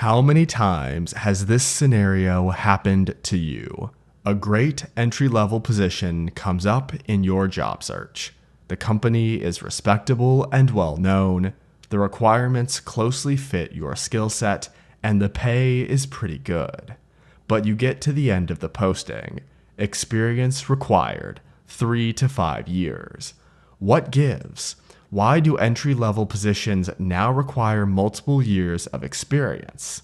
How many times has this scenario happened to you? A great entry-level position comes up in your job search. The company is respectable and well-known, the requirements closely fit your skill set, and the pay is pretty good. But you get to the end of the posting. Experience required, 3 to 5 years. What gives? Why do entry-level positions now require multiple years of experience?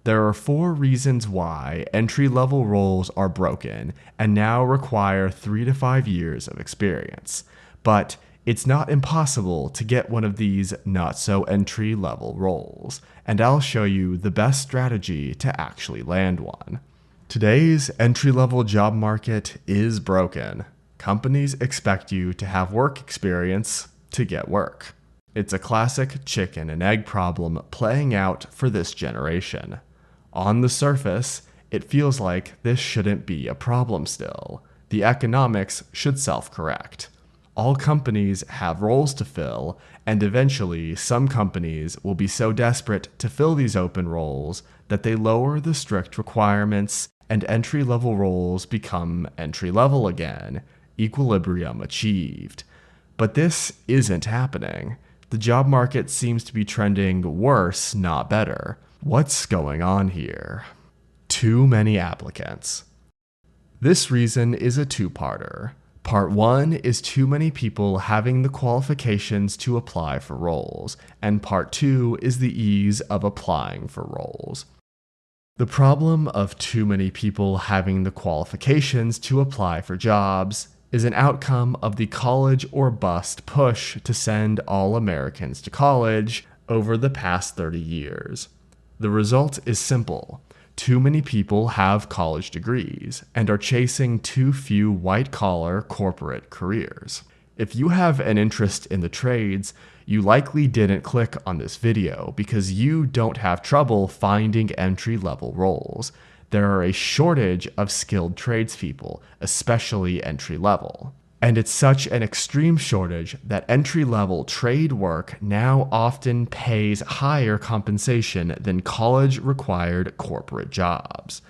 There are 4 reasons why entry-level roles are broken and now require 3 to 5 years of experience. But it's not impossible to get one of these not-so-entry-level roles, and I'll show you the best strategy to actually land one. Today's entry-level job market is broken. Companies expect you to have work experience to get work. It's a classic chicken and egg problem playing out for this generation. On the surface, it feels like this shouldn't be a problem still. The economics should self-correct. All companies have roles to fill, and eventually some companies will be so desperate to fill these open roles that they lower the strict requirements and entry-level roles become entry-level again, equilibrium achieved. But this isn't happening. The job market seems to be trending worse, not better. What's going on here? Too many applicants. This reason is a two-parter. Part 1 is too many people having the qualifications to apply for roles, and Part 2 is the ease of applying for roles. The problem of too many people having the qualifications to apply for jobs is an outcome of the college or bust push to send all Americans to college over the past 30 years. The result is simple. Too many people have college degrees and are chasing too few white-collar corporate careers. If you have an interest in the trades, you likely didn't click on this video because you don't have trouble finding entry-level roles. There are a shortage of skilled tradespeople, especially entry-level. And it's such an extreme shortage that entry-level trade work now often pays higher compensation than college-required corporate jobs.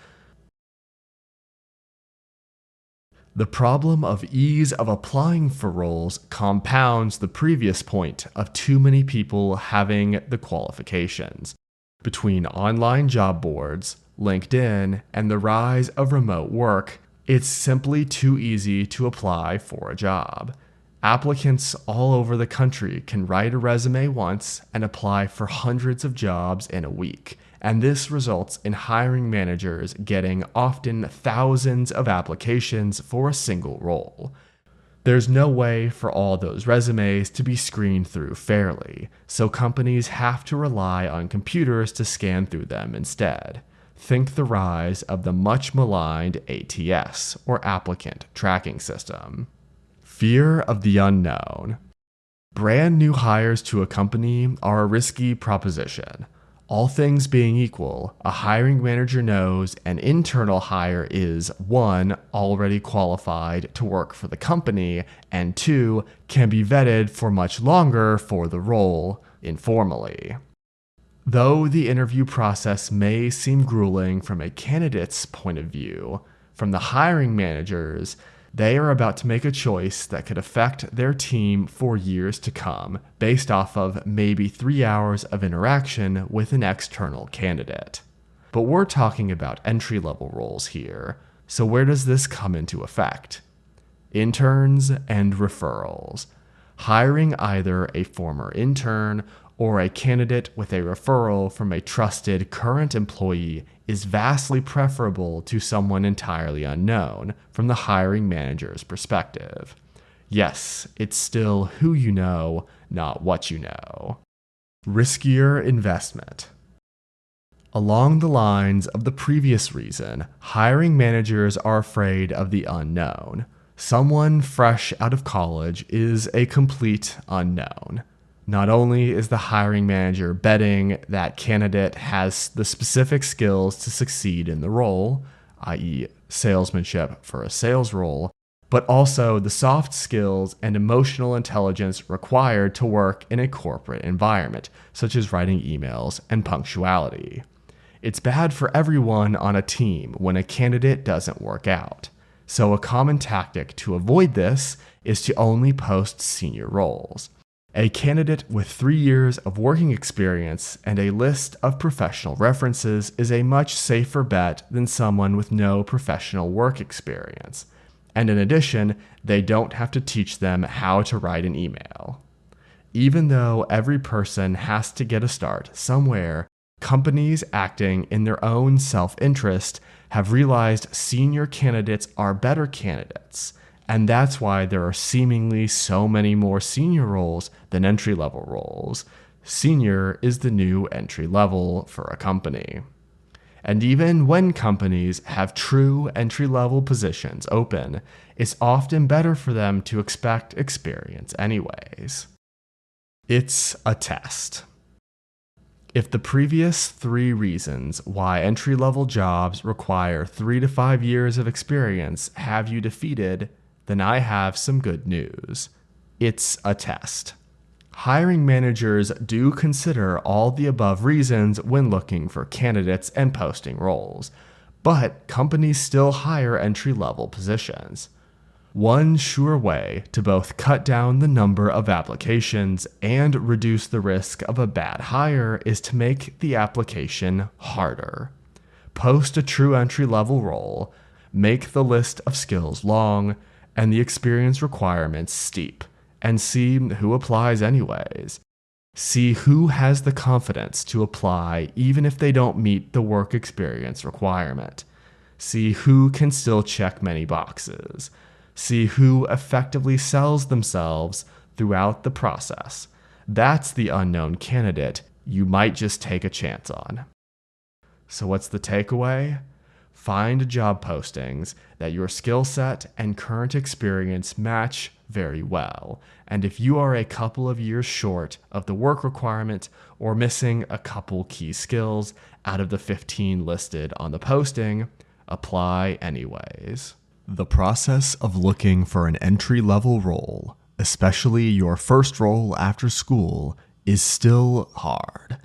The problem of ease of applying for roles compounds the previous point of too many people having the qualifications. Between online job boards, LinkedIn, and the rise of remote work, it's simply too easy to apply for a job. Applicants all over the country can write a resume once and apply for hundreds of jobs in a week, and this results in hiring managers getting often thousands of applications for a single role. There's no way for all those resumes to be screened through fairly, so companies have to rely on computers to scan through them instead. Think the rise of the much maligned ATS, or Applicant Tracking System. Fear of the unknown. Brand new hires to a company are a risky proposition. All things being equal, a hiring manager knows an internal hire is 1. Already qualified to work for the company, and 2. Can be vetted for much longer for the role, informally. Though the interview process may seem grueling from a candidate's point of view, from the hiring managers, they are about to make a choice that could affect their team for years to come, based off of maybe 3 hours of interaction with an external candidate. But we're talking about entry-level roles here, so where does this come into effect? Interns and referrals. Hiring either a former intern or a candidate with a referral from a trusted current employee is vastly preferable to someone entirely unknown from the hiring manager's perspective. Yes, it's still who you know, not what you know. Riskier investment. Along the lines of the previous reason, hiring managers are afraid of the unknown. Someone fresh out of college is a complete unknown. Not only is the hiring manager betting that candidate has the specific skills to succeed in the role, i.e. salesmanship for a sales role, but also the soft skills and emotional intelligence required to work in a corporate environment, such as writing emails and punctuality. It's bad for everyone on a team when a candidate doesn't work out. So a common tactic to avoid this is to only post senior roles. A candidate with 3 years of working experience and a list of professional references is a much safer bet than someone with no professional work experience. And in addition, they don't have to teach them how to write an email. Even though every person has to get a start somewhere, companies acting in their own self-interest have realized senior candidates are better candidates, and that's why there are seemingly so many more senior roles than entry-level roles. Senior is the new entry-level for a company. And even when companies have true entry-level positions open, it's often better for them to expect experience anyways. It's a test. If the previous 3 reasons why entry-level jobs require 3 to 5 years of experience have you defeated, then I have some good news. It's a test. Hiring managers do consider all the above reasons when looking for candidates and posting roles, but companies still hire entry-level positions. One sure way to both cut down the number of applications and reduce the risk of a bad hire is to make the application harder. Post a true entry-level role, make the list of skills long, and the experience requirements steep, and see who applies anyways. See who has the confidence to apply even if they don't meet the work experience requirement. See who can still check many boxes. See who effectively sells themselves throughout the process. That's the unknown candidate you might just take a chance on. So what's the takeaway? Find job postings that your skill set and current experience match very well. And if you are a couple of years short of the work requirement or missing a couple key skills out of the 15 listed on the posting, apply anyways. The process of looking for an entry-level role, especially your first role after school, is still hard.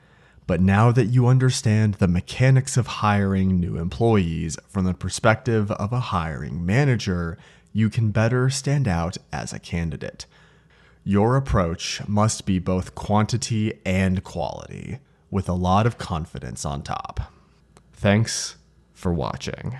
But now that you understand the mechanics of hiring new employees from the perspective of a hiring manager, you can better stand out as a candidate. Your approach must be both quantity and quality, with a lot of confidence on top. Thanks for watching.